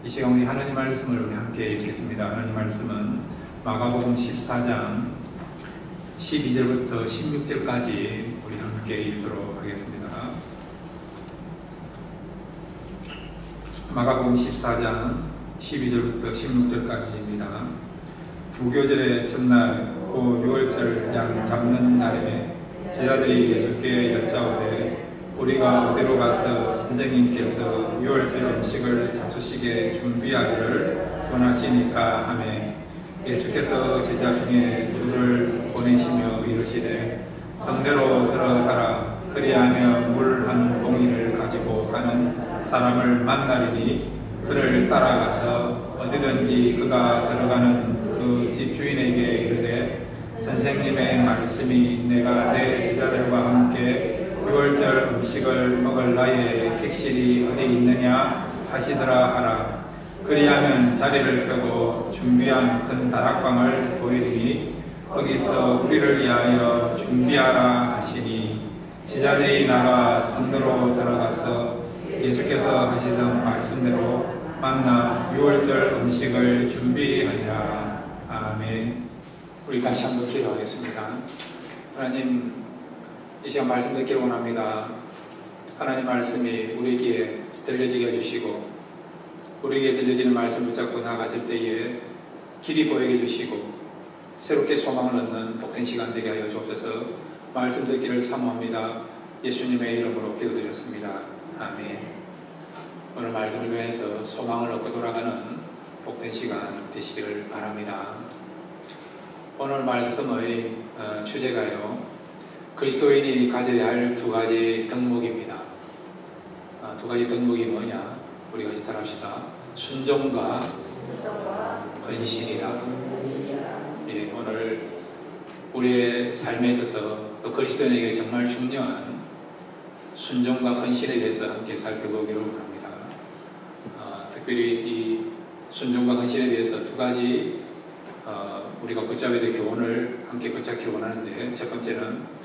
이 시간 우리 하나님 말씀을 우리 함께 읽겠습니다. 하나님 말씀은 마가복음 14장 12절부터 16절까지 우리 함께 읽도록 하겠습니다. 마가복음 14장 12절부터 16절까지입니다. 무교절의 첫날 곧 6월절 양 잡는 날에 제자들이 예수께 여짜오되 우리가 어디로 가서 선생님께서 6월절 음식을 잡수시게 준비하기를 원하시니까 하매 예수께서 제자 중에 둘을 보내시며 이르시되 성내로 들어가라. 그리하며 물 한 동이를 가지고 가는 사람을 만나리니 그를 따라가서 어디든지 그가 들어가는 그 집 주인에게 이르되 선생님의 말씀이 내가 내 제자들과 함께 6월절 음식을 먹을 나이에 객실이 어디 있느냐 하시더라 하라. 그리하면 자리를 펴고 준비한 큰 다락방을 보이리니 거기서 우리를 위하여 준비하라 하시니 제자들이 나가 성내로 들어가서 예수께서 하시던 말씀대로 만나 6월절 음식을 준비하니라. 아멘. 우리 다시 한번 기도하겠습니다. 하나님, 이 시간 말씀 듣기를 원합니다. 하나님 말씀이 우리 귀에 들려지게 해주시고 우리에게 들려지는 말씀 붙잡고 나아갔을 때에 길이 보이게 해주시고 새롭게 소망을 얻는 복된 시간 되게 하여 주옵소서. 말씀 듣기를 사모합니다. 예수님의 이름으로 기도드렸습니다. 아멘. 오늘 말씀을 통해서 소망을 얻고 돌아가는 복된 시간 되시기를 바랍니다. 오늘 말씀의 주제가요, 그리스도인이 가져야 할 두 가지 덕목입니다. 두 가지 덕목이 뭐냐? 우리 같이 따라합시다. 순종과 헌신이다. 예, 오늘 우리의 삶에 있어서 또 그리스도인에게 정말 중요한 순종과 헌신에 대해서 함께 살펴보기로 합니다. 특별히 이 순종과 헌신에 대해서 두 가지 우리가 붙잡아야 될 교훈을 함께 붙잡기를 원하는데, 첫 번째는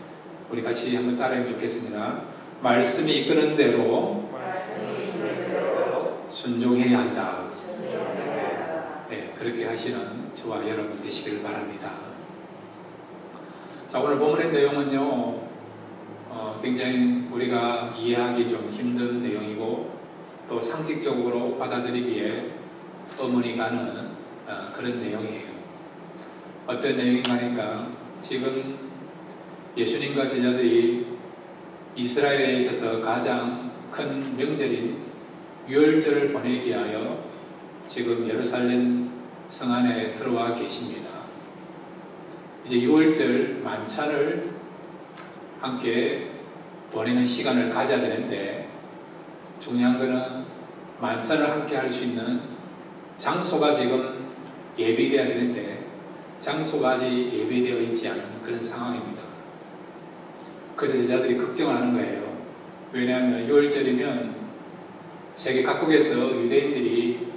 우리 같이 한번 따라하면 좋겠습니다. 말씀이 이끄는 대로 순종해야 한다. 네, 그렇게 하시는 저와 여러분 되시길 바랍니다. 자, 오늘 본문의 내용은요, 굉장히 우리가 이해하기 좀 힘든 내용이고 또 상식적으로 받아들이기에 의문이 가는 그런 내용이에요. 어떤 내용인가 하니까 지금 예수님과 제자들이 이스라엘에 있어서 가장 큰 명절인 6월절을 보내기 위하여 지금 예루살렘 성 안에 들어와 계십니다. 이제 6월절 만찬을 함께 보내는 시간을 가져야 되는데, 중요한 것은 만찬을 함께 할 수 있는 장소가 지금 예비되어야 되는데 장소가 아직 예비되어 있지 않은 그런 상황입니다. 그래서 제자들이 걱정을 하는 거예요. 왜냐하면 6월절이면 세계 각국에서 유대인들이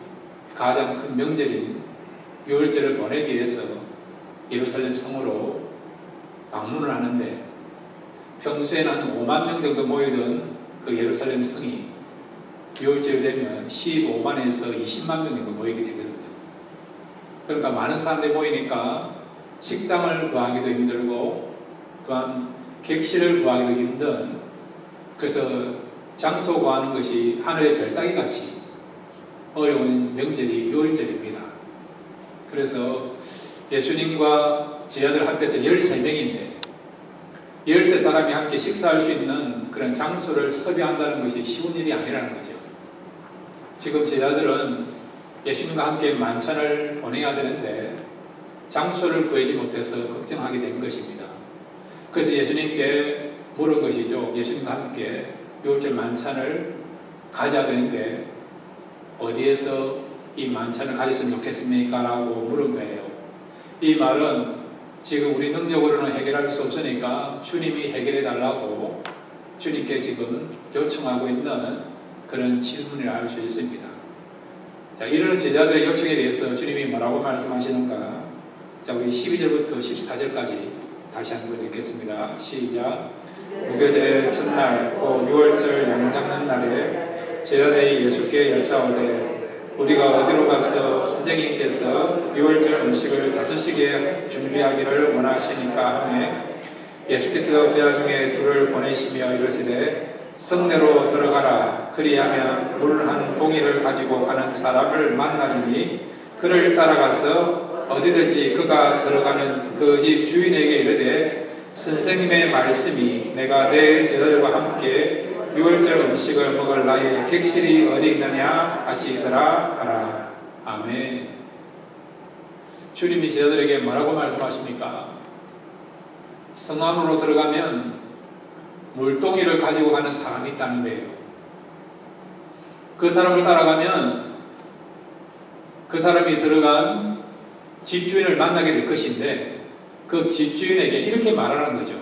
가장 큰 명절인 6월절을 보내기 위해서 예루살렘 성으로 방문을 하는데, 평소에는 한 5만 명 정도 모이던 그 예루살렘 성이 6월절 되면 15만에서 20만 명 정도 모이게 되거든요. 그러니까 많은 사람들이 모이니까 식당을 구하기도 힘들고 또한 객실을 구하기도 힘든, 그래서 장소 구하는 것이 하늘의 별따기 같이 어려운 명절이 6월절입니다. 그래서 예수님과 제자들 합해서 13명인데 13사람이 함께 식사할 수 있는 그런 장소를 섭외한다는 것이 쉬운 일이 아니라는 거죠. 지금 제자들은 예수님과 함께 만찬을 보내야 되는데 장소를 구하지 못해서 걱정하게 된 것입니다. 그래서 예수님께 물은 것이죠. 예수님과 함께 6월절 만찬을 가져야 되는데 어디에서 이 만찬을 가졌으면 좋겠습니까? 라고 물은 거예요. 이 말은 지금 우리 능력으로는 해결할 수 없으니까 주님이 해결해 달라고 주님께 지금 요청하고 있는 그런 질문이라 할 수 있습니다. 자, 이러는 제자들의 요청에 대해서 주님이 뭐라고 말씀하시는가? 자, 우리 12절부터 14절까지 다시 한번 읽겠습니다. 시작. 무교절의 첫날 곧 6월절 양 잡는 날에 제자들이 예수께 여짜오되 우리가 어디로 가서 선생님께서 유월절 음식을 잡수시게 준비하기를 원하시니까 하며 예수께서 제자 중에 둘을 보내시며 이르시되 성내로 들어가라. 그리하면 물 한 동이를 가지고 가는 사람을 만나리니 그를 따라가서 어디든지 그가 들어가는 그 집 주인에게 이르되 선생님의 말씀이 내가 내 제자들과 함께 유월절 음식을 먹을 나의 객실이 어디 있느냐 하시더라 하라. 아멘. 주님이 제자들에게 뭐라고 말씀하십니까? 성 안으로 들어가면 물동이를 가지고 가는 사람이 있다는 거예요. 그 사람을 따라가면 그 사람이 들어간 집주인을 만나게 될 것인데 그 집주인에게 이렇게 말하는 거죠.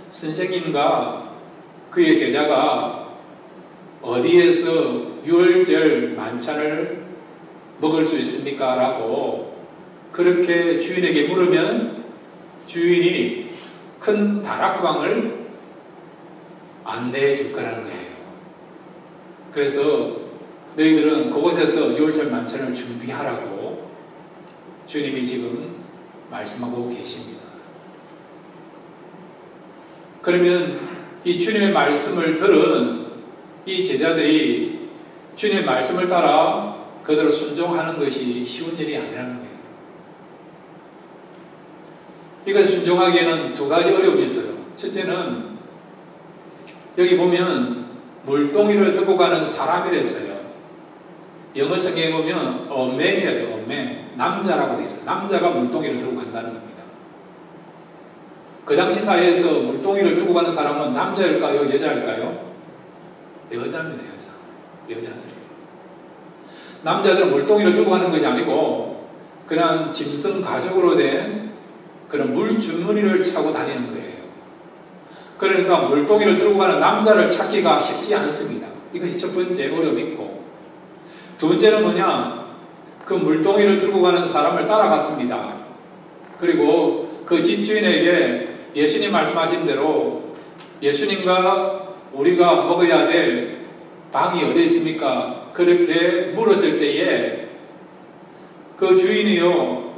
선생님과 그의 제자가 어디에서 유월절 만찬을 먹을 수 있습니까? 라고 그렇게 주인에게 물으면 주인이 큰 다락방을 안내해 줄 거라는 거예요. 그래서 너희들은 그곳에서 유월절 만찬을 준비하라고 주님이 지금 말씀하고 계십니다. 그러면 이 주님의 말씀을 들은 이 제자들이 주님의 말씀을 따라 그대로 순종하는 것이 쉬운 일이 아니라는 거예요. 이걸 순종하기에는 두 가지 어려움이 있어요. 첫째는 여기 보면 물동이를 들고 가는 사람이랬어요. 영어 성경에 보면 a man이라 돼요. a man. 남자라고 되어 있어요. 남자가 물동이를 들고 간다는 겁니다. 그 당시 사회에서 물동이를 들고 가는 사람은 남자일까요? 여자일까요? 여자입니다. 여자들이에요. 남자들은 물동이를 들고 가는 것이 아니고 그냥 짐승 가죽으로 된 그런 물주머니를 차고 다니는 거예요. 그러니까 물동이를 들고 가는 남자를 찾기가 쉽지 않습니다. 이것이 첫 번째 어려움이 있고, 두 번째는 뭐냐? 그 물동이를 들고 가는 사람을 따라갔습니다. 그리고 그 집주인에게 예수님 말씀하신 대로 예수님과 우리가 먹어야 될 방이 어디 있습니까? 그렇게 물었을 때에 그 주인이요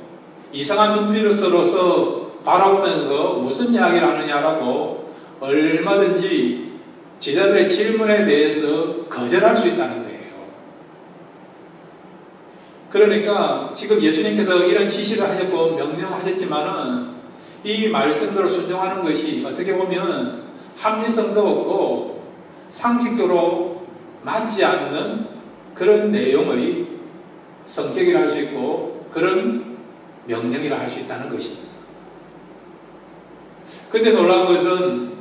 이상한 눈빛으로서 바라보면서 무슨 이야기를 하느냐라고 얼마든지 제자들의 질문에 대해서 거절할 수 있다는 거예요. 그러니까 지금 예수님께서 이런 지시를 하셨고 명령하셨지만은 이 말씀대로 순종하는 것이 어떻게 보면 합리성도 없고 상식적으로 맞지 않는 그런 내용의 성격이라 할 수 있고 그런 명령이라 할 수 있다는 것입니다. 그런데 놀라운 것은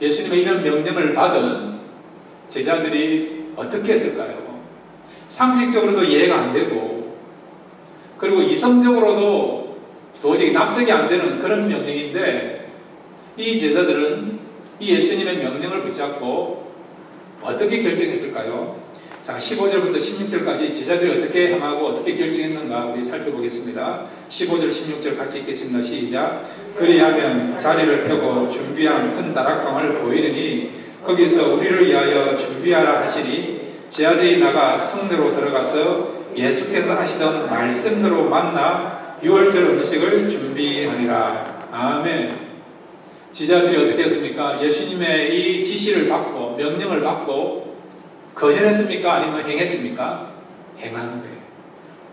예수님의 이런 명령을 받은 제자들이 어떻게 했을까요? 상식적으로도 이해가 안 되고 그리고 이성적으로도 도저히 납득이 안 되는 그런 명령인데 이 제자들은 이 예수님의 명령을 붙잡고 어떻게 결정했을까요? 자, 15절부터 16절까지 제자들이 어떻게 행하고 어떻게 결정했는가 우리 살펴보겠습니다. 15절 16절 같이 읽겠습니다. 시작. 그리하면 자리를 펴고 준비한 큰 다락방을 보이르니 거기서 우리를 위하여 준비하라 하시니 제자들이 나가 성내로 들어가서 예수께서 하시던 말씀대로 만나 유월절 음식을 준비하니라. 아멘. 제자들이 어떻게 했습니까? 예수님의 이 지시를 받고 명령을 받고 거절했습니까? 아니면 행했습니까? 행한 거예요.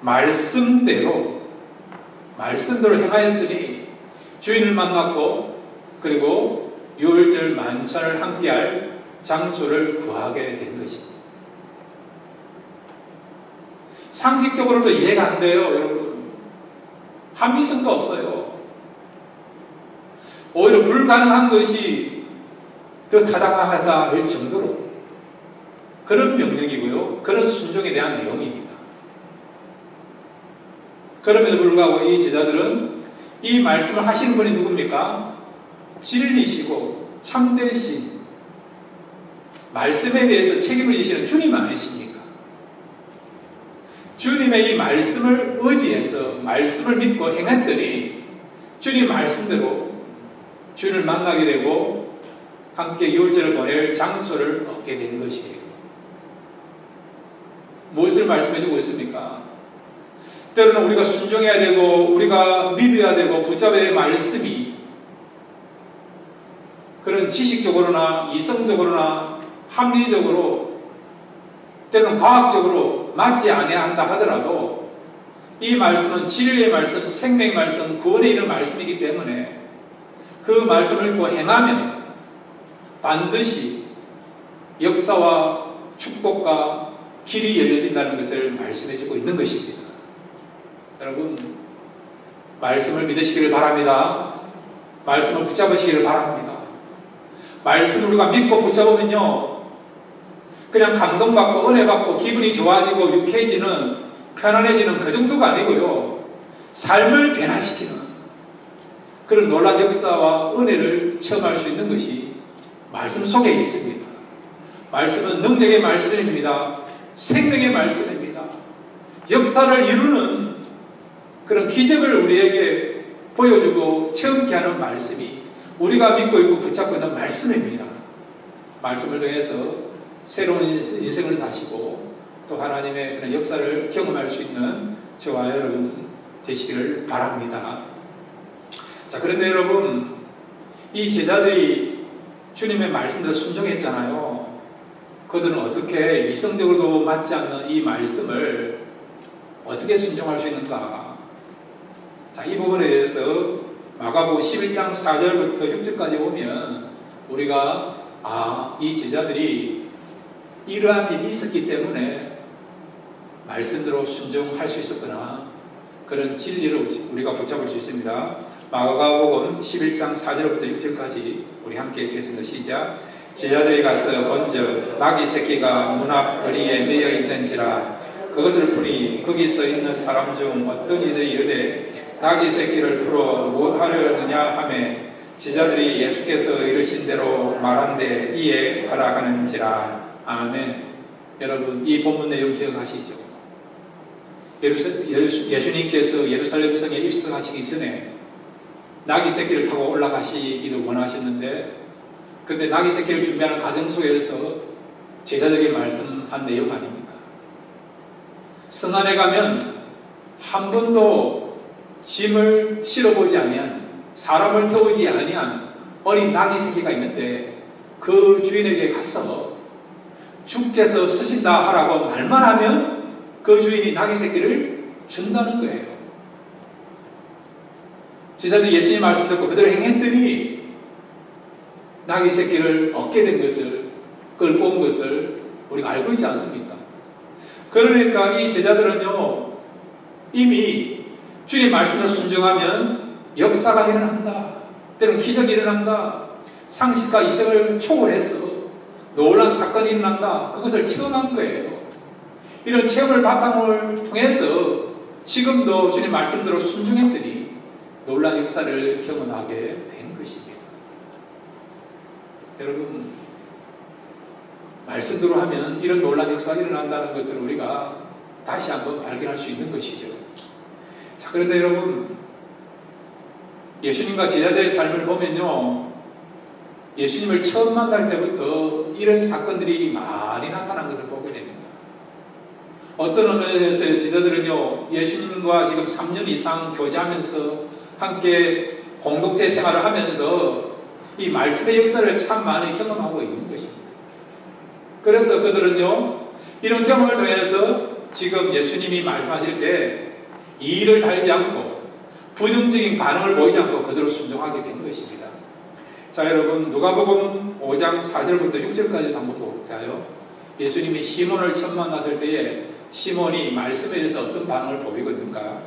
말씀대로 행하였더니 주인을 만났고 그리고 유월절 만찬을 함께할 장소를 구하게 된 것입니다. 상식적으로도 이해가 안 돼요, 여러분. 합리성도 없어요. 오히려 불가능한 것이 더 타당하다 할 정도로 그런 명령이고요. 그런 순종에 대한 내용입니다. 그럼에도 불구하고 이 제자들은 이 말씀을 하시는 분이 누굽니까? 진리시고 참되신 말씀에 대해서 책임을 지시는 주님 아니십니까? 주님의 이 말씀을 의지해서 말씀을 믿고 행했더니 주님 말씀대로 주를 만나게 되고 함께 유월절을 보낼 장소를 얻게 된 것이에요. 무엇을 말씀해주고 있습니까? 때로는 우리가 순종해야 되고 우리가 믿어야 되고 붙잡아야 될 말씀이 그런 지식적으로나 이성적으로나 합리적으로 때로는 과학적으로 맞지 않아야 한다 하더라도 이 말씀은 진리의 말씀, 생명의 말씀, 구원에 이르는 말씀이기 때문에 그 말씀을 읽고 행하면 반드시 역사와 축복과 길이 열려진다는 것을 말씀해주고 있는 것입니다. 여러분, 말씀을 믿으시기를 바랍니다. 말씀을 붙잡으시기를 바랍니다. 말씀을 우리가 믿고 붙잡으면요, 그냥 감동받고 은혜받고 기분이 좋아지고 유쾌해지는, 편안해지는 그 정도가 아니고요, 삶을 변화시키는 그런 놀라운 역사와 은혜를 체험할 수 있는 것이 말씀 속에 있습니다. 말씀은 능력의 말씀입니다. 생명의 말씀입니다. 역사를 이루는 그런 기적을 우리에게 보여주고 체험케 하는 말씀이 우리가 믿고 있고 붙잡고 있는 말씀입니다. 말씀을 통해서 새로운 인생을 사시고 또 하나님의 그런 역사를 경험할 수 있는 저와 여러분 되시기를 바랍니다. 자, 그런데 여러분, 이 제자들이 주님의 말씀대로 순종했잖아요. 그들은 어떻게 이성적으로도 맞지 않는 이 말씀을 어떻게 순종할 수 있는가? 자, 이 부분에 대해서 마가복음 11장 4절부터 6절까지 보면 우리가 이 제자들이 이러한 일이 있었기 때문에 말씀대로 순종할 수 있었구나, 그런 진리를 우리가 붙잡을 수 있습니다. 마가복음 11장 4절부터 6절까지 우리 함께 읽겠습니다. 시작. 제자들이 가서 본즉 나귀 새끼가 문 앞 거리에 매여 있는지라. 그것을 보니 거기 서 있는 사람 중 어떤 이들이 이르되 나귀 새끼를 풀어 무엇하려느냐 하매 제자들이 예수께서 이르신 대로 말한데 이에 허락하는지라. 아멘. 여러분, 이 본문 내용 기억하시죠? 예수님께서 예루살렘 성에 입성하시기 전에 나귀 새끼를 타고 올라가시기를 원하셨는데, 그런데 나귀 새끼를 준비하는 과정 속에서 제자들이 말씀한 내용 아닙니까? 성 안에 가면 한 번도 짐을 실어보지 아니한, 사람을 태우지 아니한 어린 나귀 새끼가 있는데 그 주인에게 가서 주께서 쓰신다 하라고 말만 하면 그 주인이 나귀 새끼를 준다는 거예요. 제자들이 예수님 말씀 듣고 그대로 행했더니 나귀 새끼를 얻게 된 것을, 끌고 온 것을 우리가 알고 있지 않습니까? 그러니까 이 제자들은요, 이미 주님 말씀을 순종하면 역사가 일어난다, 때로는 기적이 일어난다, 상식과 이성을 초월해서 놀라운 사건이 일어난다, 그것을 체험한 거예요. 이런 체험을 바탕을 통해서 지금도 주님 말씀대로 순종했더니 놀라운 역사를 경험하게 된 것입니다. 여러분, 말씀대로 하면 이런 놀라운 역사가 일어난다는 것을 우리가 다시 한번 발견할 수 있는 것이죠. 자, 그런데 여러분, 예수님과 제자들의 삶을 보면요, 예수님을 처음 만날 때부터 이런 사건들이 많이 나타난 것을 보게 됩니다. 어떤 면에서 제자들은요, 예수님과 지금 3년 이상 교제하면서 함께 공동체 생활을 하면서 이 말씀의 역사를 참 많이 경험하고 있는 것입니다. 그래서 그들은요, 이런 경험을 통해서 지금 예수님이 말씀하실 때 이의를 달지 않고 부정적인 반응을 보이지 않고 그대로 순종하게 된 것입니다. 자, 여러분, 누가복음 5장 4절부터 6절까지 한번 볼까요? 예수님이 시몬을 처음 만났을 때에 시몬이 말씀에 대해서 어떤 반응을 보이고 있는가?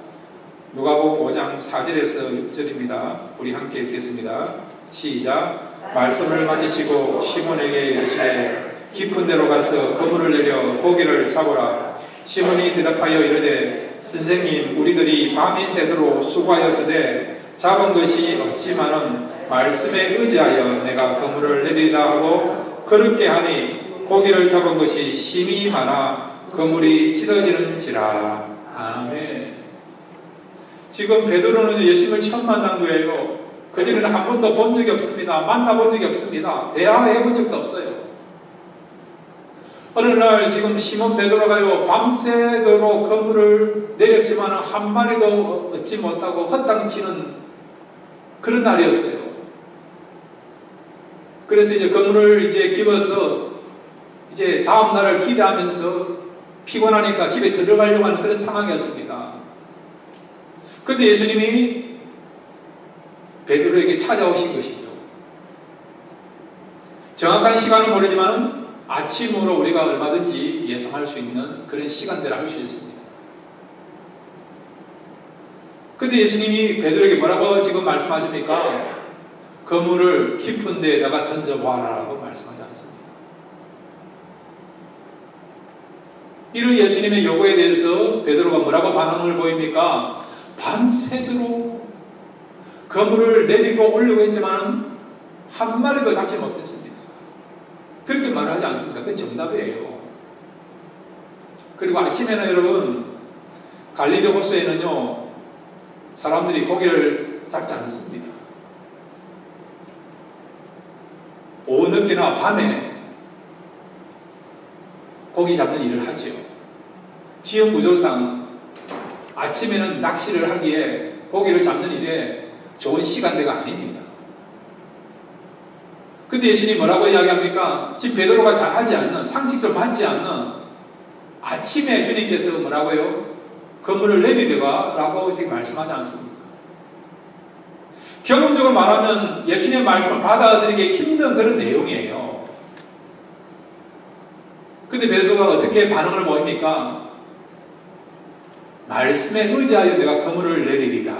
누가복음 5장 4절에서 6절입니다. 우리 함께 읽겠습니다. 시작. 말씀을 맞으시고 시몬에게 이르시되 깊은 데로 가서 그물을 내려 고기를 잡으라. 시몬이 대답하여 이르되 선생님, 우리들이 밤이 새도록 수고하였으되 잡은 것이 없지만은 말씀에 의지하여 내가 그물을 내리라 하고 그렇게 하니 고기를 잡은 것이 심히 많아 그물이 찢어지는지라. 아멘. 지금 베드로는 예수님을 처음 만난 거예요. 그전에는 한 번도 본 적이 없습니다. 만나본 적이 없습니다. 대화해 본 적도 없어요. 어느 날 지금 시몬 베드로가요 밤새도록 그물을 내렸지만 한 마리도 얻지 못하고 헛땅치는 그런 날이었어요. 그래서 이제 그물을 이제 집어서 이제 다음 날을 기대하면서 피곤하니까 집에 들어가려고 하는 그런 상황이었습니다. 그런데 예수님이 베드로에게 찾아오신 것이죠. 정확한 시간은 모르지만 아침으로 우리가 얼마든지 예상할 수 있는 그런 시간대를 알 수 있습니다. 그런데 예수님이 베드로에게 뭐라고 지금 말씀하십니까? 그물을 깊은 데에다가 던져봐라라고 말씀하지 않습니다. 이런 예수님의 요구에 대해서 베드로가 뭐라고 반응을 보입니까? 밤새도록 그물을 내리고 올리고 했지만 한 마리도 잡지 못했습니다. 그렇게 말을 하지 않습니다. 그건 정답이에요. 그리고 아침에는 여러분 갈릴리 호수에는요 사람들이 고기를 잡지 않습니다. 오후 늦게나 밤에 고기 잡는 일을 하지요. 지역 구조상 아침에는 낚시를 하기에 고기를 잡는 일에 좋은 시간대가 아닙니다. 근데 예수님이 뭐라고 이야기합니까? 지금 베드로가 잘 하지 않는, 상식적으로 맞지 않는 아침에 주님께서 뭐라고요? 그물을 내리려가 라고 지금 말씀하지 않습니다. 경험적으로 말하면 예수님의 말씀을 받아들이기 힘든 그런 내용이에요. 근데 베드로가 어떻게 반응을 보입니까? 말씀에 의지하여 내가 그물을 내리리다.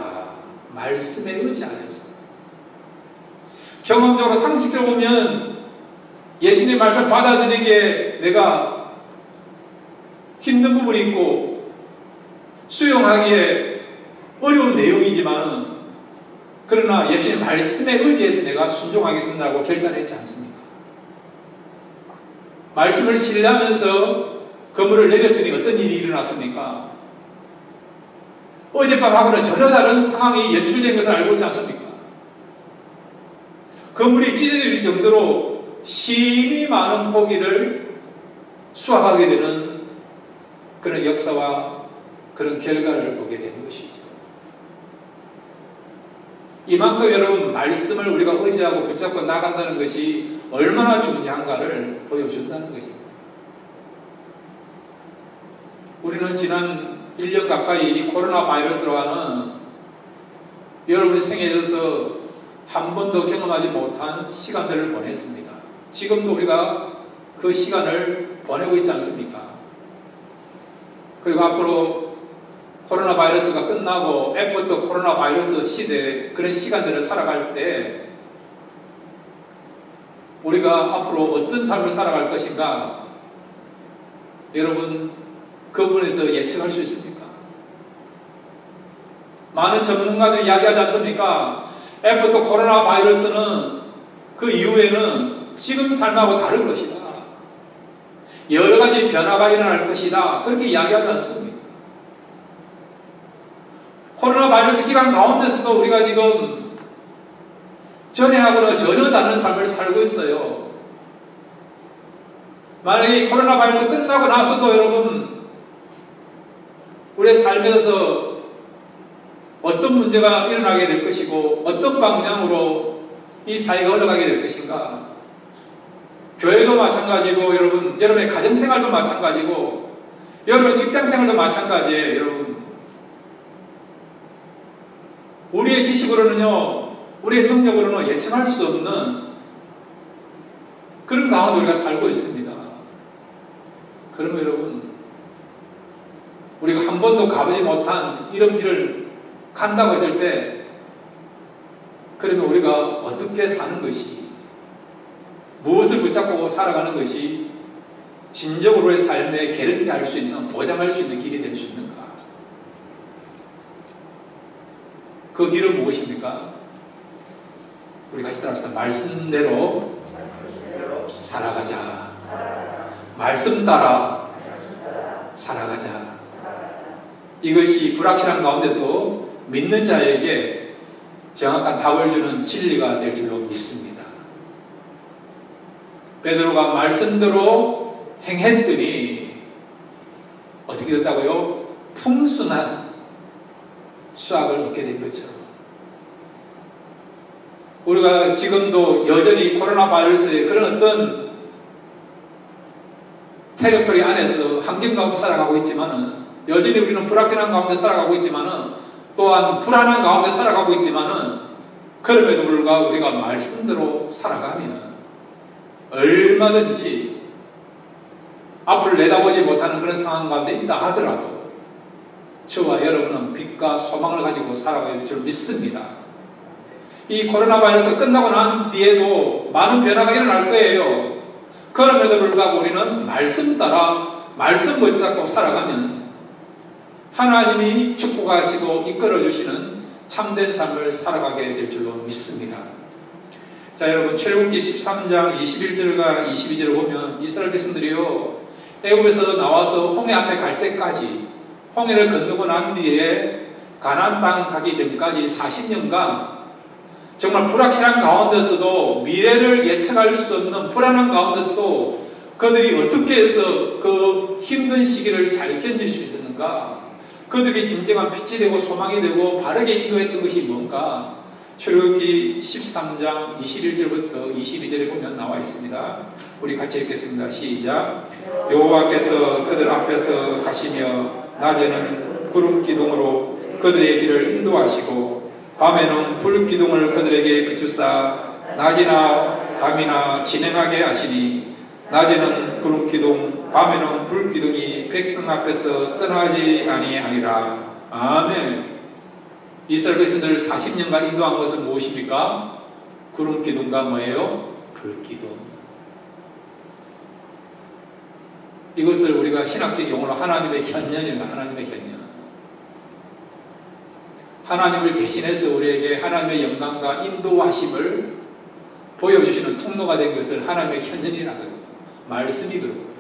말씀에 의지하여서. 경험적으로 상식적으로 보면 예수님의 말씀을 받아들이기에 내가 힘든 부분이 있고 수용하기에 어려운 내용이지만 그러나 예수님의 말씀에 의지해서 내가 순종하겠습니다라고 결단했지 않습니까? 말씀을 신뢰하면서 그물을 내렸더니 어떤 일이 일어났습니까? 어젯밤하고는 전혀 다른 상황이 연출된 것을 알고 있지 않습니까? 그물이 찢어질 정도로 심히 많은 고기를 수확하게 되는 그런 역사와 그런 결과를 보게 되는 것이죠. 이만큼 여러분 말씀을 우리가 의지하고 붙잡고 나간다는 것이 얼마나 중요한가를 보여준다는 것입니다. 우리는 지난 1년 가까이 이 코로나 바이러스로 하는 여러분의 생애에서 한 번도 경험하지 못한 시간들을 보냈습니다. 지금도 우리가 그 시간을 보내고 있지 않습니까? 그리고 앞으로 코로나 바이러스가 끝나고 애프터 코로나 바이러스 시대 그런 시간들을 살아갈 때 우리가 앞으로 어떤 삶을 살아갈 것인가 여러분 그 부분에서 예측할 수 있습니까? 많은 전문가들이 이야기하지 않습니까? 애프터 코로나 바이러스는 그 이후에는 지금 삶하고 다를 것이다. 여러 가지 변화가 일어날 것이다. 그렇게 이야기하지 않습니다. 코로나 바이러스 기간 가운데서도 우리가 지금 전에하고는 전혀 다른 삶을 살고 있어요. 만약에 이 코로나 바이러스 끝나고 나서도 여러분 우리의 삶에서 어떤 문제가 일어나게 될 것이고 어떤 방향으로 이 사회가 흘러가게 될 것인가. 교회도 마찬가지고 여러분의 가정생활도 마찬가지고 여러분 직장생활도 마찬가지예요. 여러분 우리의 지식으로는요 우리의 능력으로는 예측할 수 없는 그런 가운데 우리가 살고 있습니다. 그러면 여러분 우리가 한 번도 가보지 못한 이런 길을 간다고 했을 때 그러면 우리가 어떻게 사는 것이 무엇을 붙잡고 살아가는 것이 진정으로의 삶의 개런티 할 수 있는 보장할 수 있는 길이 될 수 있는가? 그 길은 무엇입니까? 우리 같이 따라합시다. 말씀대로 살아가자. 말씀 따라 살아가자. 이것이 불확실한 가운데서 믿는 자에게 정확한 답을 주는 진리가 될 줄로 믿습니다. 베드로가 말씀대로 행했더니 어떻게 됐다고요? 풍성한 수확을 얻게 된 거죠. 우리가 지금도 여전히 코로나 바이러스의 그런 어떤 테리토리 안에서 환경 가운데 살아가고 있지만은, 여전히 우리는 불확실한 가운데 살아가고 있지만은, 또한 불안한 가운데 살아가고 있지만은, 그럼에도 불구하고 우리가 말씀대로 살아가면 얼마든지 앞을 내다보지 못하는 그런 상황 가운데 있다 하더라도 저와 여러분은 빛과 소망을 가지고 살아가야 될 줄 믿습니다. 이 코로나 바이러스 끝나고 난 뒤에도 많은 변화가 일어날 거예요. 그럼에도 불구하고 우리는 말씀 따라 말씀 붙잡고 살아가면 하나님이 축복하시고 이끌어주시는 참된 삶을 살아가게 될 줄로 믿습니다. 자, 여러분, 출애굽기 13장 21절과 22절을 보면 이스라엘 백성들이요, 애굽에서 나와서 홍해 앞에 갈 때까지, 홍해를 건너고 난 뒤에 가나안 땅 가기 전까지 40년간 정말 불확실한 가운데서도, 미래를 예측할 수 없는 불안한 가운데서도 그들이 어떻게 해서 그 힘든 시기를 잘 견딜 수 있었는가, 그들이 진정한 빛이 되고 소망이 되고 바르게 인도했던 것이 뭔가, 출애굽기 13장 21절부터 22절에 보면 나와 있습니다. 우리 같이 읽겠습니다. 시작. 여호와께서 그들 앞에서 가시며 낮에는 구름 기둥으로 그들의 길을 인도하시고 밤에는 불 기둥을 그들에게 비추사 낮이나 밤이나 진행하게 하시니, 낮에는 구름 기둥 밤에는 불 기둥이 백성 앞에서 떠나지 아니하리라. 아멘. 이스라엘 백성들을 40년간 인도한 것은 무엇입니까? 구름 기둥과 뭐예요? 불 기둥. 이것을 우리가 신학적 용어로 하나님의 현년이라, 하나님의 현년. 하나님을 대신해서 우리에게 하나님의 영광과 인도하심을 보여주시는 통로가 된 것을 하나님의 현년이라고 합니다. 말씀이 그렇고,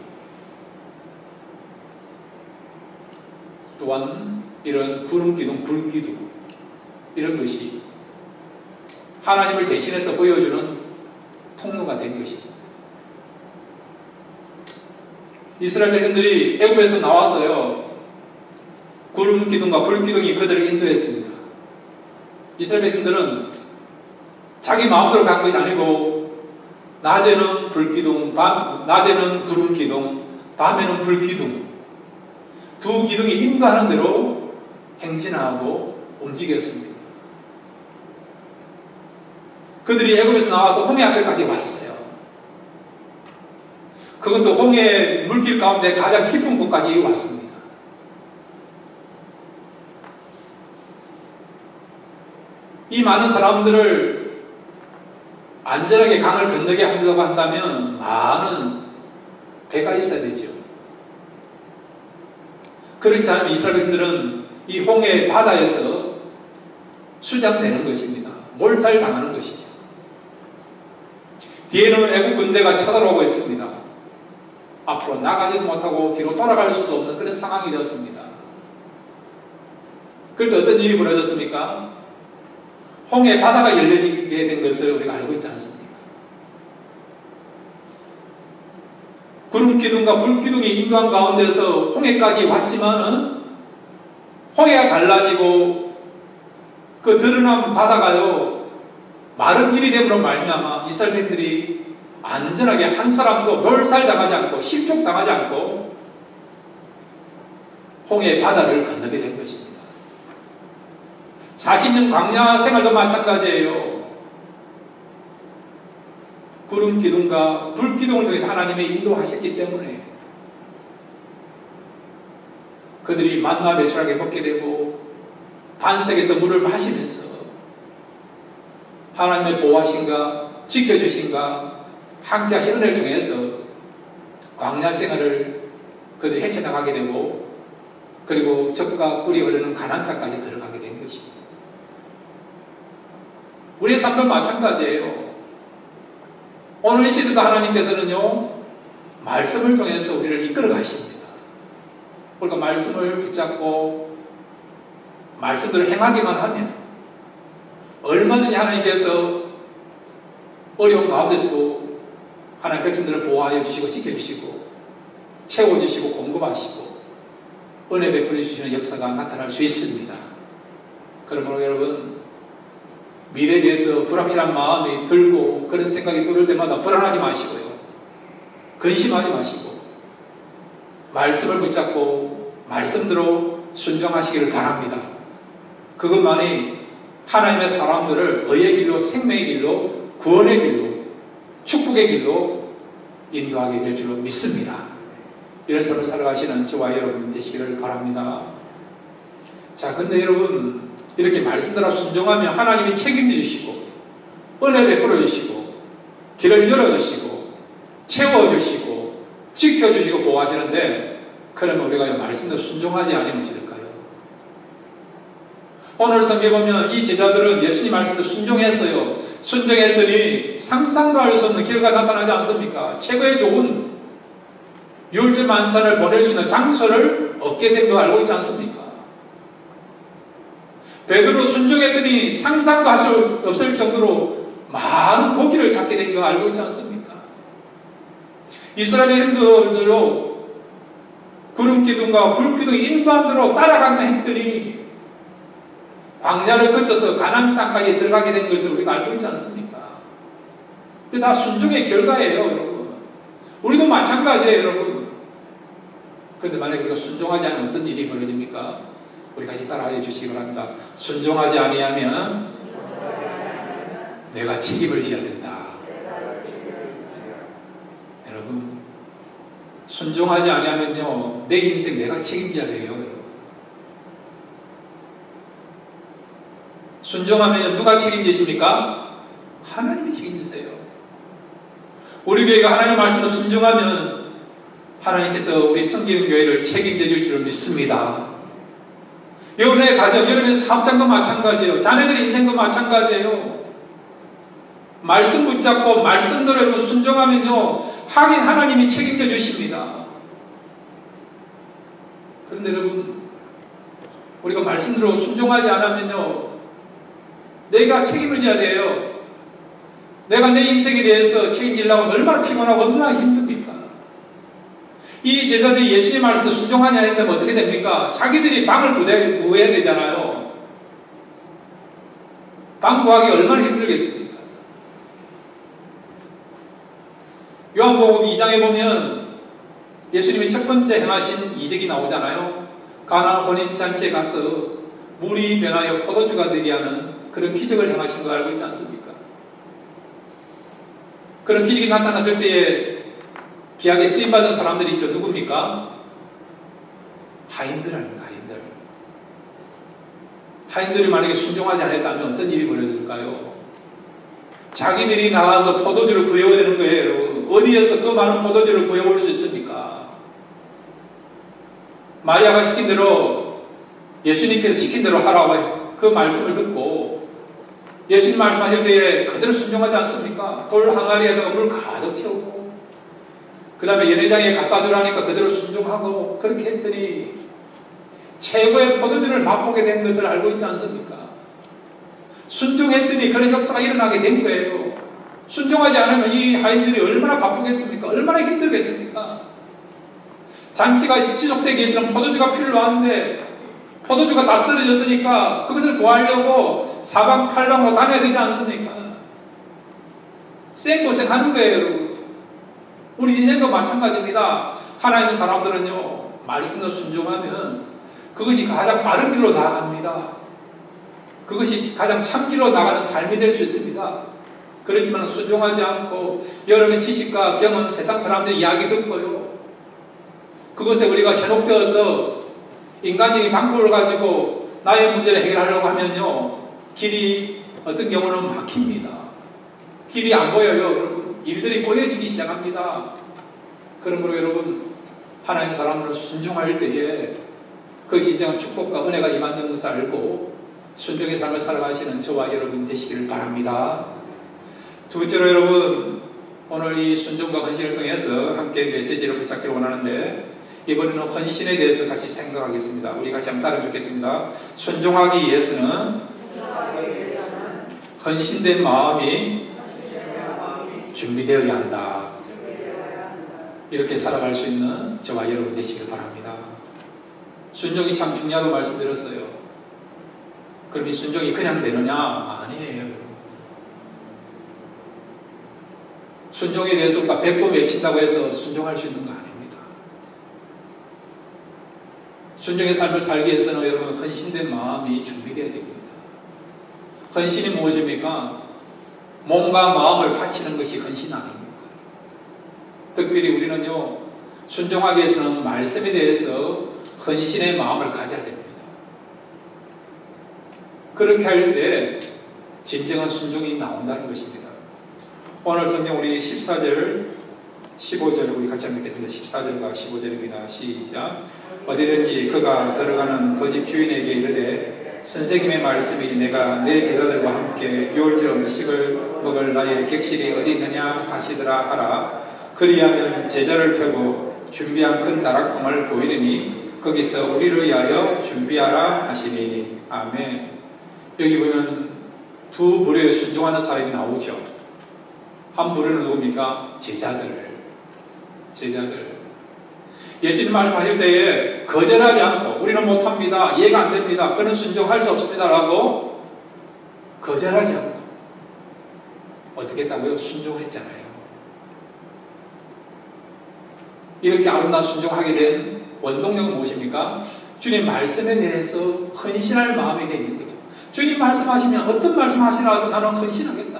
또한 이런 구름기둥, 불기둥, 이런 것이 하나님을 대신해서 보여주는 통로가 된 것입니다. 이스라엘 백성들이 애굽에서 나와서요, 구름기둥과 불기둥이 그들을 인도했습니다. 이스라엘 백성들은 자기 마음대로 간 것이 아니고, 낮에는 불기둥, 낮에는 구름기둥, 밤에는 불기둥, 두 기둥이 인도하는 대로 행진하고 움직였습니다. 그들이 애굽에서 나와서 홍해 앞에까지 왔어요. 그것도 홍해 물길 가운데 가장 깊은 곳까지 왔습니다. 이 많은 사람들을 안전하게 강을 건너게 하려고 한다면 많은 배가 있어야 되죠. 그렇지 않으면 이스라엘 백성들은 이 홍해 바다에서 수장되는 것입니다. 몰살당하는 것이죠. 뒤에는 애국 군대가 쳐들어오고 있습니다. 앞으로 나가지도 못하고 뒤로 돌아갈 수도 없는 그런 상황이 되었습니다. 그런데 어떤 일이 벌어졌습니까? 홍해 바다가 열려지게 된 것을 우리가 알고 있지 않습니까? 구름기둥과 불기둥이 인도한 가운데서 홍해까지 왔지만은, 홍해가 갈라지고 그 드러난 바다가요, 마른 길이 됨으로 말미암아 이스라엘 백성들이 안전하게 한 사람도 멸살당하지 않고 실족당하지 않고 홍해 바다를 건너게 된 것입니다. 40년 광야 생활도 마찬가지예요. 구름 기둥과 불 기둥을 통해서 하나님의 인도하셨기 때문에 그들이 만나 매출하게 먹게 되고, 반석에서 물을 마시면서 하나님의 보호하신가 지켜주신가 함께 하신 은혜를 통해서 광야 생활을 그들이 헤쳐나가게 되고, 그리고 젖과 꿀이 흐르는 가나안 땅까지 들어가게 된 것입니다. 우리의 삶도 마찬가지예요. 오늘 이 시대도 하나님께서는요, 말씀을 통해서 우리를 이끌어 가십니다. 우리가 말씀을 붙잡고 말씀대로 행하기만 하면 얼마든지 하나님께서 어려운 가운데서도 하나님 백성들을 보호하여 주시고 지켜주시고 채워주시고 공급하시고 은혜 베풀어 주시는 역사가 나타날 수 있습니다. 그러므로 여러분, 미래에 대해서 불확실한 마음이 들고 그런 생각이 들을 때마다 불안하지 마시고요, 근심하지 마시고 말씀을 붙잡고 말씀대로 순종하시기를 바랍니다. 그것만이 하나님의 사람들을 의의 길로, 생명의 길로, 구원의 길로, 축복의 길로 인도하게 될 줄로 믿습니다. 이런 삶을 살아가시는 저와 여러분 되시기를 바랍니다. 자, 근데 여러분, 이렇게 말씀대로 순종하면 하나님이 책임져 주시고 은혜 베풀어 주시고 길을 열어주시고 채워주시고 지켜주시고 보호하시는데, 그러면 우리가 이 말씀대로 순종하지 않으면 어찌될까요? 오늘 성경에 보면 이 제자들은 예수님 말씀대로 순종했어요. 순종했더니 상상도 할 수 없는 결과가 나타나지 않습니까? 최고의 좋은 율제 만찬을 보낼 수 있는 장소를 얻게 된 거 알고 있지 않습니까? 베드로 순종했더니 상상도 할 수 없을 정도로 많은 고기를 잡게 된 거 알고 있지 않습니까? 이스라엘 행도들로 구름 기둥과 불 기둥 인도한 대로 따라가는 행들이 광야를 거쳐서 가나안 땅까지 들어가게 된 것을 우리가 알고 있지 않습니까? 그게 다 순종의 결과예요, 여러분. 우리도 마찬가지예요, 여러분. 그런데 만약에 우리가 순종하지 않으면 어떤 일이 벌어집니까? 우리 같이 따라해 주시기 바랍니다. 순종하지 아니하면 내가 책임을 져야 된다. 여러분, 순종하지 아니하면요, 내 인생 내가 책임져야 돼요. 순종하면 누가 책임지십니까? 하나님이 책임지세요. 우리 교회가 하나님 말씀을 순종하면 하나님께서 우리 섬기는 교회를 책임져 줄 줄 믿습니다. 여러분의 가정, 여러분의 사업장도 마찬가지예요. 자녀들의 인생도 마찬가지예요. 말씀 붙잡고 말씀대로 여러분 순종하면요, 하긴 하나님이 책임져 주십니다. 그런데 여러분, 우리가 말씀대로 순종하지 않으면요, 내가 책임을 져야 돼요. 내가 내 인생에 대해서 책임지려고 하면 얼마나 피곤하고 얼마나 힘듭니까? 이 제자들이 예수님 말씀도 순종하냐 했다면 어떻게 됩니까? 자기들이 방을 구해야 되잖아요. 방 구하기 얼마나 힘들겠습니까? 요한복음 2장에 보면 예수님이 첫 번째 행하신 이적이 나오잖아요. 가나안 혼인잔치에 가서 물이 변하여 포도주가 되게 하는 그런 기적을 행하신 거 알고 있지 않습니까? 그런 기적이 나타났을 때에 귀하게 쓰임받은 사람들이 있죠. 누굽니까? 하인들 아닙니까? 하인들. 하인들이 만약에 순종하지 않았다면 어떤 일이 벌어졌을까요? 자기들이 나가서 포도주를 구해야 되는 거예요. 어디에서 그 많은 포도주를 구해올 수 있습니까? 마리아가 시킨 대로, 예수님께서 시킨 대로 하라고 그 말씀을 듣고 예수님 말씀하실 때에 그대로 순종하지 않습니까? 돌 항아리에다가 물 가득 채우고 그 다음에 연회장에 갖다 주라니까 그대로 순종하고 그렇게 했더니 최고의 포도주를 맛보게 된 것을 알고 있지 않습니까? 순종했더니 그런 역사가 일어나게 된 거예요. 순종하지 않으면 이 하인들이 얼마나 바쁘겠습니까? 얼마나 힘들겠습니까? 잔치가 지속되기 위해서는 포도주가 필요한데 포도주가 다 떨어졌으니까 그것을 구하려고 사방팔방으로 다녀야 되지 않습니까? 생고생하는 거예요, 여러분. 우리 인생도 마찬가지입니다. 하나님의 사람들은요, 말씀을 순종하면 그것이 가장 빠른 길로 나아갑니다. 그것이 가장 참 길로 나가는 삶이 될 수 있습니다. 그렇지만 순종하지 않고 여러분의 지식과 경험, 세상 사람들의 이야기 듣고요, 그것에 우리가 현혹되어서 인간적인 방법을 가지고 나의 문제를 해결하려고 하면요, 길이 어떤 경우는 막힙니다. 길이 안 보여요, 여러분. 일들이 보여지기 시작합니다. 그러므로 여러분, 하나님의 사람으로 순종할 때에 그 진정한 축복과 은혜가 임한다는 것을 알고 순종의 삶을 살아가시는 저와 여러분 되시기를 바랍니다. 두 번째로 여러분, 오늘 이 순종과 헌신을 통해서 함께 메시지를 붙잡기를 원하는데, 이번에는 헌신에 대해서 같이 생각하겠습니다. 우리 같이 한번 따라 듣겠습니다. 순종하기 위해서는 헌신된 마음이 준비되어야 한다. 이렇게 살아갈 수 있는 저와 여러분 되시길 바랍니다. 순종이 참 중요하다고 말씀드렸어요. 그럼 이 순종이 그냥 되느냐? 아니에요. 순종에 대해서 우리가 100번 외친다고 해서 순종할 수 있는 거 아닙니다. 순종의 삶을 살기 위해서는 여러분 헌신된 마음이 준비되어야 됩니다. 헌신이 무엇입니까? 몸과 마음을 바치는 것이 헌신 아닙니까? 특별히 우리는요, 순종하기 위해서는 말씀에 대해서 헌신의 마음을 가져야 됩니다. 그렇게 할 때 진정한 순종이 나온다는 것입니다. 오늘 성경 우리 14절, 15절 우리 같이 한번 읽겠습니다. 14절과 15절입니다. 시작. 어디든지 그가 들어가는 그 집 주인에게 이르되 선생님의 말씀이 내가 내 제자들과 함께 유월절 음식을 먹을 나의 객실이 어디 있느냐 하시더라 하라. 그리하면 제자를 펴고 준비한 큰 다락방을 보이리니 거기서 우리를 위하여 준비하라 하시니. 아멘. 여기 보면 두 부류에 순종하는 사람이 나오죠. 한 부류는 누굽니까? 제자들. 예수님 말씀하실 때에 거절하지 않고 우리는 못합니다, 이해가 안 됩니다, 그런 순종할 수 없습니다 라고 거절하지 않고 어떻게 했다고요? 순종했잖아요. 이렇게 아름다운 순종하게 된 원동력은 무엇입니까? 주님 말씀에 대해서 헌신할 마음이 되는 거죠. 주님 말씀하시면 어떤 말씀하시라도 나는 헌신하겠다,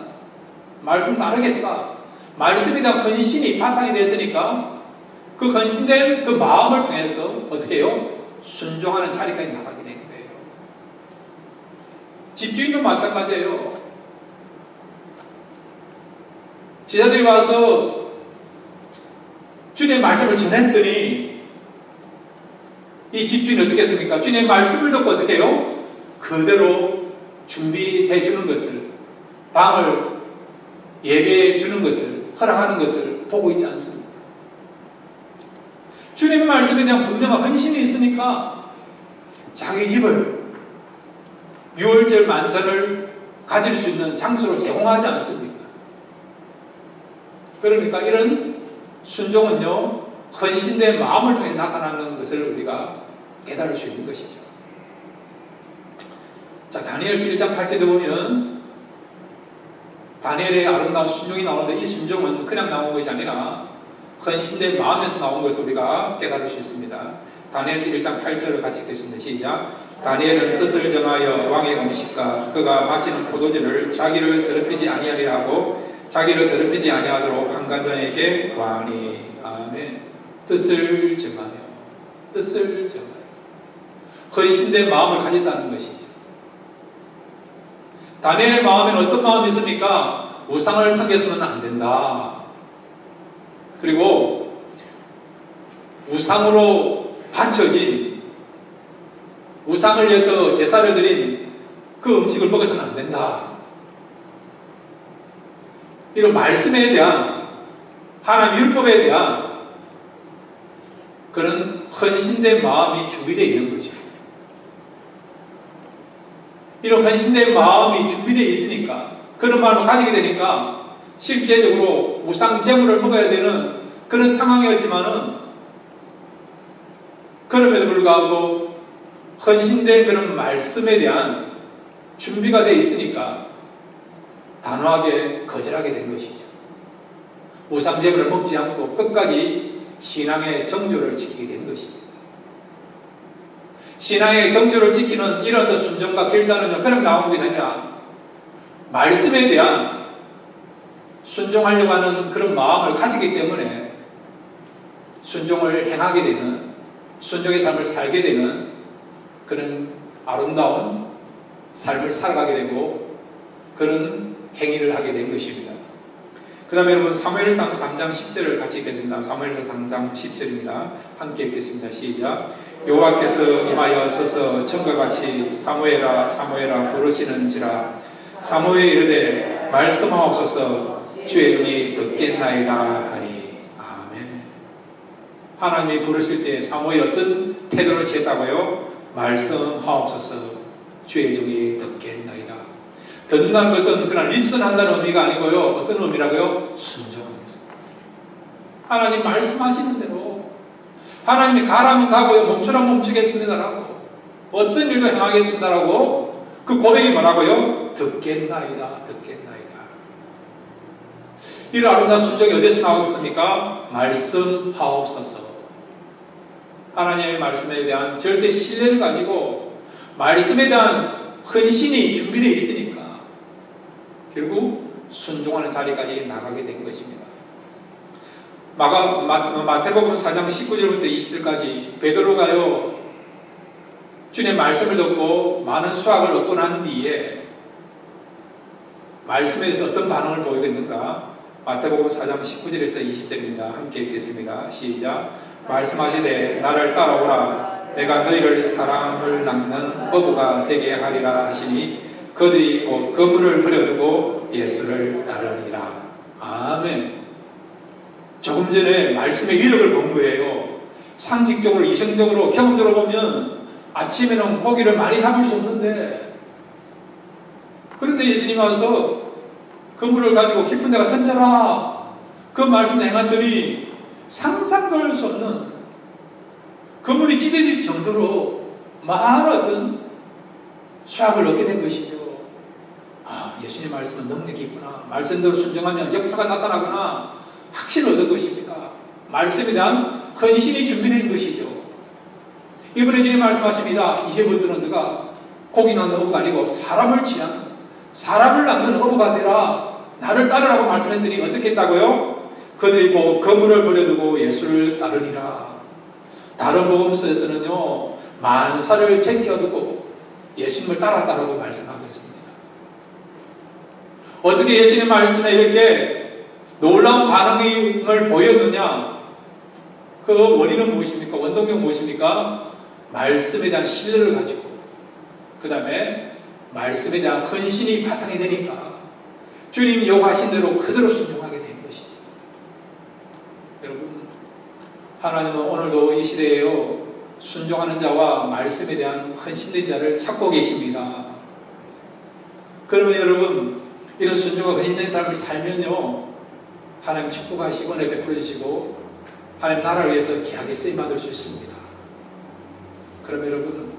말씀 따르겠다, 말씀에 대한 헌신이 바탕이 됐으니까 그 헌신된 그 마음을 통해서 어떻게 해요? 순종하는 자리까지 나가게 된 거예요. 집주인도 마찬가지예요. 제자들이 와서 주님의 말씀을 전했더니 이 집주인이 어떻게 했습니까? 주님의 말씀을 듣고 어떻게 해요? 그대로 준비해 주는 것을, 방을 예배해 주는 것을, 허락하는 것을 보고 있지 않습니까? 주님의 말씀에 대한 분명한 헌신이 있으니까 자기 집을 유월절 만찬을 가질 수 있는 장소를 제공하지 않습니까? 그러니까 이런 순종은요, 헌신된 마음을 통해 나타나는 것을 우리가 깨달을 수 있는 것이죠. 자, 다니엘서 1장 8절에 보면 다니엘의 아름다운 순종이 나오는데 이 순종은 그냥 나온 것이 아니라 헌신된 마음에서 나온 것을 우리가 깨달을 수 있습니다. 다니엘서 1장 8절을 같이 읽겠습니다. 시작. 다니엘은 뜻을 정하여 왕의 음식과 그가 마시는 포도주를 자기를 더럽히지 아니하리라 하고 자기를 더럽히지 아니하도록 판관장에게 구하니. 아멘. 뜻을 정하여 헌신된 마음을 가졌다는 것이죠. 다니엘의 마음에는 어떤 마음이 있습니까? 우상을 섬겨서는 안 된다. 그리고 우상으로 바쳐진, 우상을 위해서 제사를 드린 그 음식을 먹어서는 안 된다. 이런 말씀에 대한, 하나님 율법에 대한 그런 헌신된 마음이 준비되어 있는 거죠. 이런 헌신된 마음이 준비되어 있으니까, 그런 마음을 가지게 되니까 실제적으로 우상 제물을 먹어야 되는 그런 상황이었지만은 그럼에도 불구하고 헌신된 그런 말씀에 대한 준비가 되어 있으니까 단호하게 거절하게 된 것이죠. 우상 제물을 먹지 않고 끝까지 신앙의 정조를 지키게 된 것입니다. 신앙의 정조를 지키는 이런 순종과 결단은 그냥 나온 것이 아니라 말씀에 대한 순종하려고 하는 그런 마음을 가지기 때문에 순종을 행하게 되는, 순종의 삶을 살게 되는 그런 아름다운 삶을 살아가게 되고 그런 행위를 하게 된 것입니다. 그 다음에 여러분 사무엘상 3장 10절을 같이 읽겠습니다. 사무엘상 3장 10절입니다. 함께 읽겠습니다. 시작. 여호와께서 임하여 서서 전과 같이 사무엘아 사무엘아 부르시는지라. 사무엘이 이르되 말씀하옵소서 주의 종이 듣겠나이다 하니. 아멘. 하나님이 부르실 때 사무엘이 어떤 태도를 취했다고요? 말씀하옵소서 주의 종이 듣겠나이다. 듣는다는 것은 그냥 리슨한다는 의미가 아니고요. 어떤 의미라고요? 순종하겠습니다. 하나님 말씀하시는 대로 하나님이 가라면 가고요, 멈추라면 멈추겠습니다라고, 어떤 일도 행하겠습니다라고 그 고백이 뭐라고요? 듣겠나이다, 듣겠나이다. 이런 아름다운 순종이 어디서 나오겠습니까? 말씀하옵소서. 하나님의 말씀에 대한 절대 신뢰를 가지고 말씀에 대한 헌신이 준비되어 있으니까 결국 순종하는 자리까지 나가게 된 것입니다. 마태복음 4장 19절부터 20절까지 베드로가요, 주님의 말씀을 듣고 많은 수확을 얻고 난 뒤에 말씀에 대해서 어떤 반응을 보이겠는가? 마태복음 4장 19절에서 20절입니다. 함께 읽겠습니다. 시작. 말씀하시되 나를 따라오라. 내가 너희를 사람을 낚는 어부가 되게 하리라 하시니 그들이 곧 그물을 버려두고 예수를 따르니라. 아멘. 조금 전에 말씀의 위력을 본 거예요. 상식적으로, 이성적으로, 경험적으로 보면 아침에는 고기를 많이 잡을 수 없는데, 그런데 예수님 와서 그물을 가지고 깊은 데가 던져라, 그 말씀을 행했더니 상상도 할 수 없는 그물이 찢어질 정도로 많은 어떤 수확을 얻게 된 것이죠. 아, 예수님 말씀은 능력이 있구나, 말씀대로 순종하면 역사가 나타나구나 확신을 얻은 것입니다. 말씀에 대한 헌신이 준비된 것이죠. 이번에 주님 말씀하십니다. 이제부터는 너가 고기 넣는 어부가 아니고 사람을 취하는, 사람을 낚는 어부가 되라, 나를 따르라고 말씀했더니 어떻게 했다고요? 그들이 곧 그물을 버려두고 예수를 따르니라. 다른 복음서에서는요, 만사를 제껴두고 예수님을 따랐다라고 말씀하고 있습니다. 어떻게 예수님 말씀에 이렇게 놀라운 반응을 보였느냐? 그 원인은 무엇입니까? 원동력 무엇입니까? 말씀에 대한 신뢰를 가지고, 그 다음에 말씀에 대한 헌신이 바탕이 되니까 주님 요구하신 대로 그대로 순종하게 된 것이죠. 여러분, 하나님은 오늘도 이 시대에요, 순종하는 자와 말씀에 대한 헌신된 자를 찾고 계십니다. 그러면 여러분, 이런 순종과 헌신된 삶을 살면요, 하나님 축복하시고 은혜 베풀어 주시고 하나님 나라를 위해서 귀하게 쓰임 받을 수 있습니다. 그러면 여러분,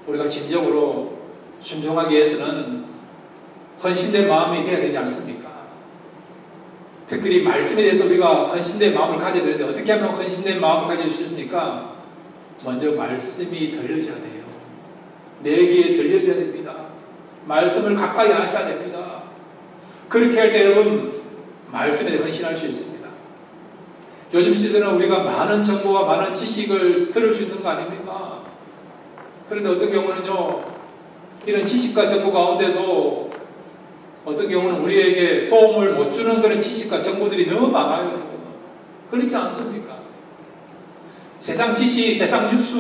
우리가 진정으로 순종하기 위해서는 헌신된 마음이 되어야 되지 않습니까? 특별히 말씀에 대해서 우리가 헌신된 마음을 가져야 되는데, 어떻게 하면 헌신된 마음을 가질 수 있습니까? 먼저 말씀이 들려져야 돼요. 내 귀에 들려져야 됩니다. 말씀을 가까이 하셔야 됩니다. 그렇게 할 때 여러분, 말씀에 대해 헌신할 수 있습니다. 요즘 시대는 우리가 많은 정보와 많은 지식을 들을 수 있는 거 아닙니까? 그런데 어떤 경우는요, 이런 지식과 정보 가운데도 어떤 경우는 우리에게 도움을 못 주는 그런 지식과 정보들이 너무 많아요. 그렇지 않습니까? 세상 지식, 세상 뉴스,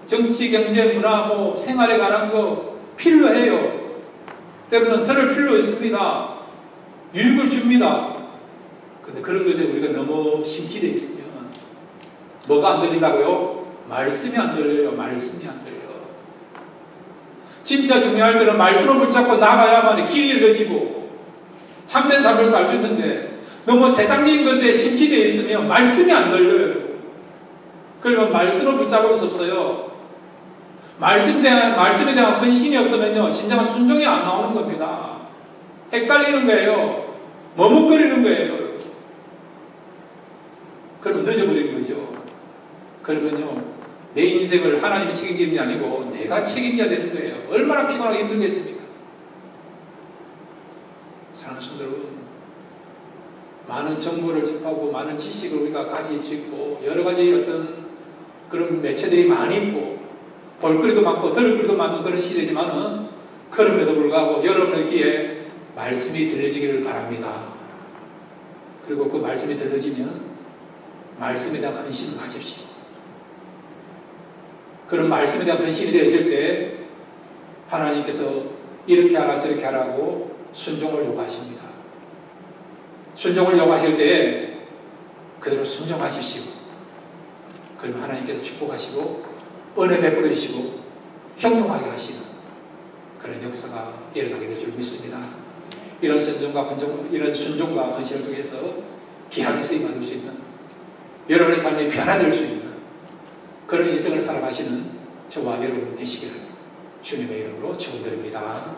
정치, 경제, 문화, 생활에 관한 거 필요해요. 때로는 들을 필요 있습니다. 유익을 줍니다. 근데 그런 것에 우리가 너무 심취되어 있으면 뭐가 안 들린다고요? 말씀이 안 들려요. 말씀이 안 들려요. 진짜 중요할 때는 말씀을 붙잡고 나가야만 길이 열려지고 참된 삶을 살 수 있는데, 너무 세상적인 것에 심취되어 있으면 말씀이 안 들려요. 그러면 말씀을 붙잡을 수 없어요. 말씀에 대한 헌신이 없으면요, 진정한 순종이 안 나오는 겁니다. 헷갈리는 거예요. 머뭇거리는 거예요. 그러면 늦어버리는 거죠. 그러면요, 내 인생을 하나님이 책임지는 게 아니고 내가 책임져야 되는 거예요. 얼마나 피곤하고 힘들겠습니까? 사랑하는 성도 여러분, 많은 정보를 접하고 많은 지식을 우리가 가지고 있고 여러 가지 어떤 그런 매체들이 많이 있고 볼거리도 많고 들을거리도 많은 그런 시대지만은, 그럼에도 불구하고 여러분의 귀에 말씀이 들려지기를 바랍니다. 그리고 그 말씀이 들려지면 말씀에 대한 헌신을 하십시오. 그런 말씀에 대한 헌신이 되어질 때 하나님께서 이렇게 하라 저렇게 하라고 순종을 요구하십니다. 순종을 요구하실 때 그대로 순종하십시오. 그러면 하나님께서 축복하시고 은혜 베풀어 주시고 형통하게 하시는 그런 역사가 일어나게 될 줄 믿습니다. 이런 순종과 헌신을 통해서 귀하게 쓰임 받을 수 있는 여러분의 삶이 변화될 수 있는 그런 인생을 살아가시는 저와 여러분 되시기를 주님의 이름으로 축원드립니다.